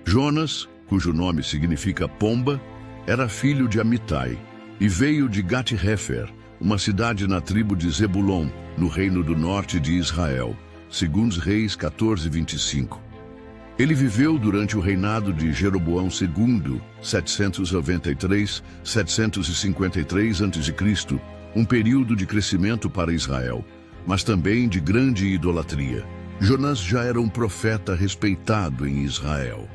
Jonas, cujo nome significa pomba, era filho de Amitai e veio de Gat-Hefer, uma cidade na tribo de Zebulon, no reino do norte de Israel, segundo Reis 14:25. Ele viveu durante o reinado de Jeroboão II, 793-753 a.C., um período de crescimento para Israel, mas também de grande idolatria. Jonas já era um profeta respeitado em Israel.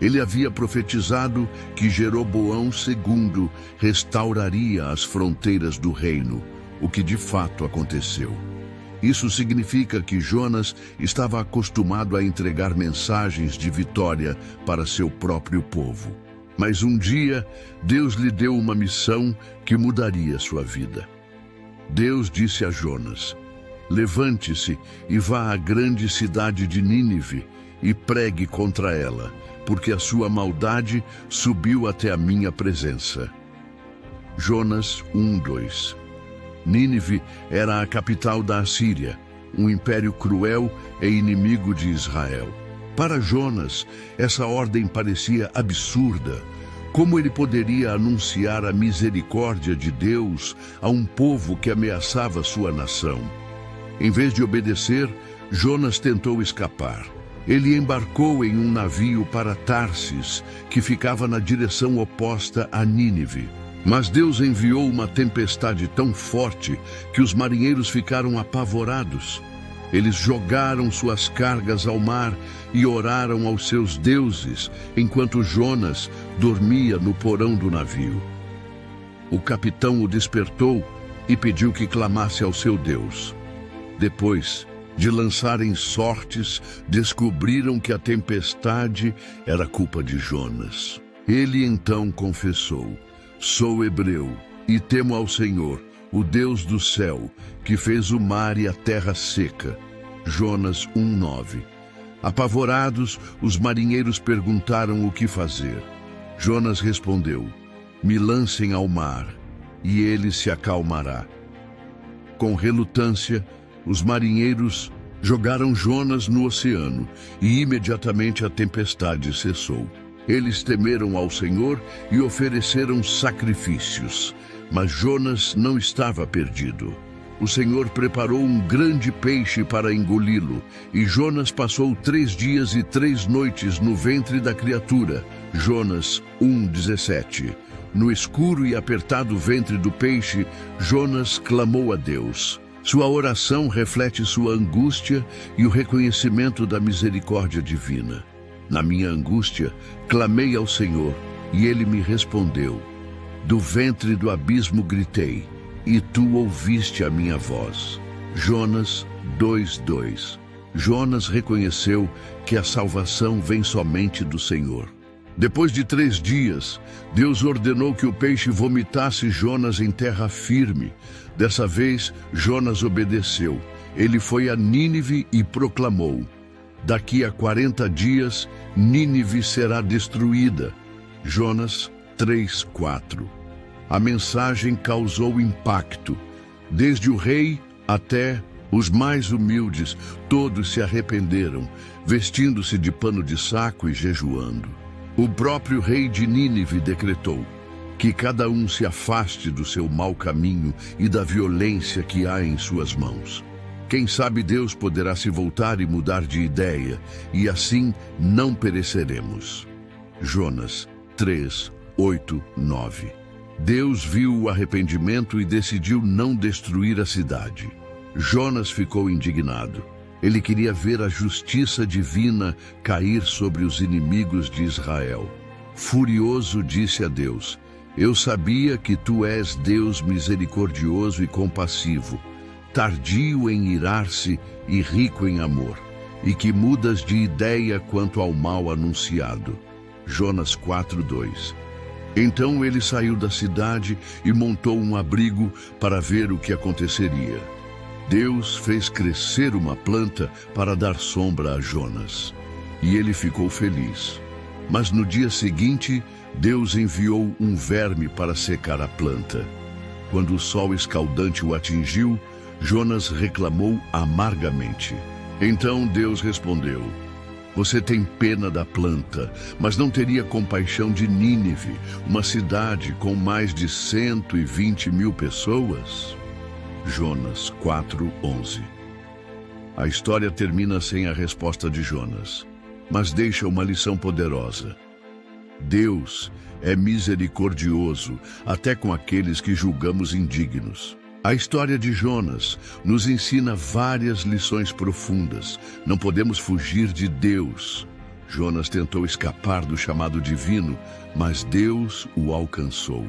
Ele havia profetizado que Jeroboão II restauraria as fronteiras do reino, o que de fato aconteceu. Isso significa que Jonas estava acostumado a entregar mensagens de vitória para seu próprio povo. Mas um dia, Deus lhe deu uma missão que mudaria sua vida. Deus disse a Jonas: levante-se e vá à grande cidade de Nínive e pregue contra ela, porque a sua maldade subiu até a minha presença. Jonas 1:2. Nínive era a capital da Assíria, um império cruel e inimigo de Israel. Para Jonas, essa ordem parecia absurda. Como ele poderia anunciar a misericórdia de Deus a um povo que ameaçava sua nação? Em vez de obedecer, Jonas tentou escapar. Ele embarcou em um navio para Tarsis, que ficava na direção oposta a Nínive. Mas Deus enviou uma tempestade tão forte que os marinheiros ficaram apavorados. Eles jogaram suas cargas ao mar e oraram aos seus deuses, enquanto Jonas dormia no porão do navio. O capitão o despertou e pediu que clamasse ao seu Deus. Depois de lançarem sortes, descobriram que a tempestade era culpa de Jonas. Ele então confessou: sou hebreu e temo ao Senhor, o Deus do céu, que fez o mar e a terra seca. Jonas 1:9. Apavorados, os marinheiros perguntaram o que fazer. Jonas respondeu: me lancem ao mar, e ele se acalmará. Com relutância, os marinheiros jogaram Jonas no oceano, e imediatamente a tempestade cessou. Eles temeram ao Senhor e ofereceram sacrifícios, mas Jonas não estava perdido. O Senhor preparou um grande peixe para engoli-lo, e Jonas passou 3 dias e 3 noites no ventre da criatura. Jonas 1:17. No escuro e apertado ventre do peixe, Jonas clamou a Deus. Sua oração reflete sua angústia e o reconhecimento da misericórdia divina. Na minha angústia, clamei ao Senhor, e Ele me respondeu. Do ventre do abismo gritei, e Tu ouviste a minha voz. Jonas 2:2. Jonas reconheceu que a salvação vem somente do Senhor. Depois de 3 dias, Deus ordenou que o peixe vomitasse Jonas em terra firme. Dessa vez, Jonas obedeceu. Ele foi a Nínive e proclamou: daqui a 40 dias, Nínive será destruída. Jonas 3:4. A mensagem causou impacto. Desde o rei até os mais humildes, todos se arrependeram, vestindo-se de pano de saco e jejuando. O próprio rei de Nínive decretou que cada um se afaste do seu mau caminho e da violência que há em suas mãos. Quem sabe Deus poderá se voltar e mudar de ideia, e assim não pereceremos. Jonas 3:8-9. Deus viu o arrependimento e decidiu não destruir a cidade. Jonas ficou indignado. Ele queria ver a justiça divina cair sobre os inimigos de Israel. Furioso, disse a Deus: eu sabia que Tu és Deus misericordioso e compassivo, tardio em irar-se e rico em amor, e que mudas de ideia quanto ao mal anunciado. Jonas 4:2. Então ele saiu da cidade e montou um abrigo para ver o que aconteceria. Deus fez crescer uma planta para dar sombra a Jonas, e ele ficou feliz. Mas no dia seguinte, Deus enviou um verme para secar a planta. Quando o sol escaldante o atingiu, Jonas reclamou amargamente. Então Deus respondeu: Você tem pena da planta, mas não teria compaixão de Nínive, uma cidade com mais de 120 mil pessoas? Jonas 4:11. A história termina sem a resposta de Jonas, mas deixa uma lição poderosa. Deus é misericordioso até com aqueles que julgamos indignos. A história de Jonas nos ensina várias lições profundas. Não podemos fugir de Deus. Jonas tentou escapar do chamado divino, mas Deus o alcançou.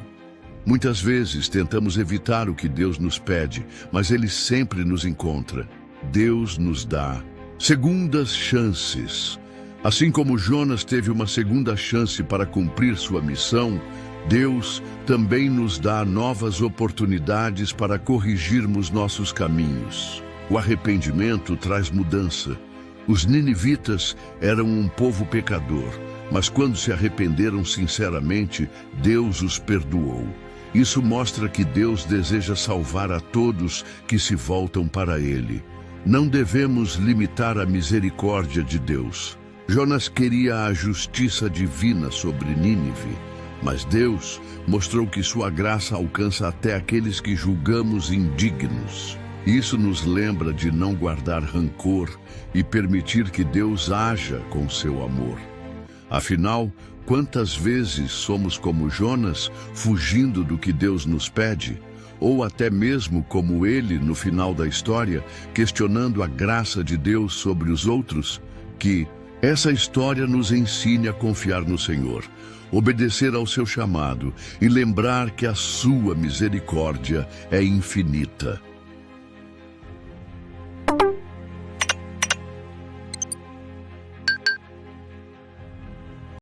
Muitas vezes tentamos evitar o que Deus nos pede, mas Ele sempre nos encontra. Deus nos dá segundas chances. Assim como Jonas teve uma segunda chance para cumprir sua missão, Deus também nos dá novas oportunidades para corrigirmos nossos caminhos. O arrependimento traz mudança. Os ninivitas eram um povo pecador, mas quando se arrependeram sinceramente, Deus os perdoou. Isso mostra que Deus deseja salvar a todos que se voltam para Ele. Não devemos limitar a misericórdia de Deus. Jonas queria a justiça divina sobre Nínive, mas Deus mostrou que sua graça alcança até aqueles que julgamos indignos. Isso nos lembra de não guardar rancor e permitir que Deus haja com seu amor. Afinal, quantas vezes somos como Jonas, fugindo do que Deus nos pede? Ou até mesmo como ele, no final da história, questionando a graça de Deus sobre os outros? Que essa história nos ensine a confiar no Senhor, obedecer ao seu chamado e lembrar que a sua misericórdia é infinita.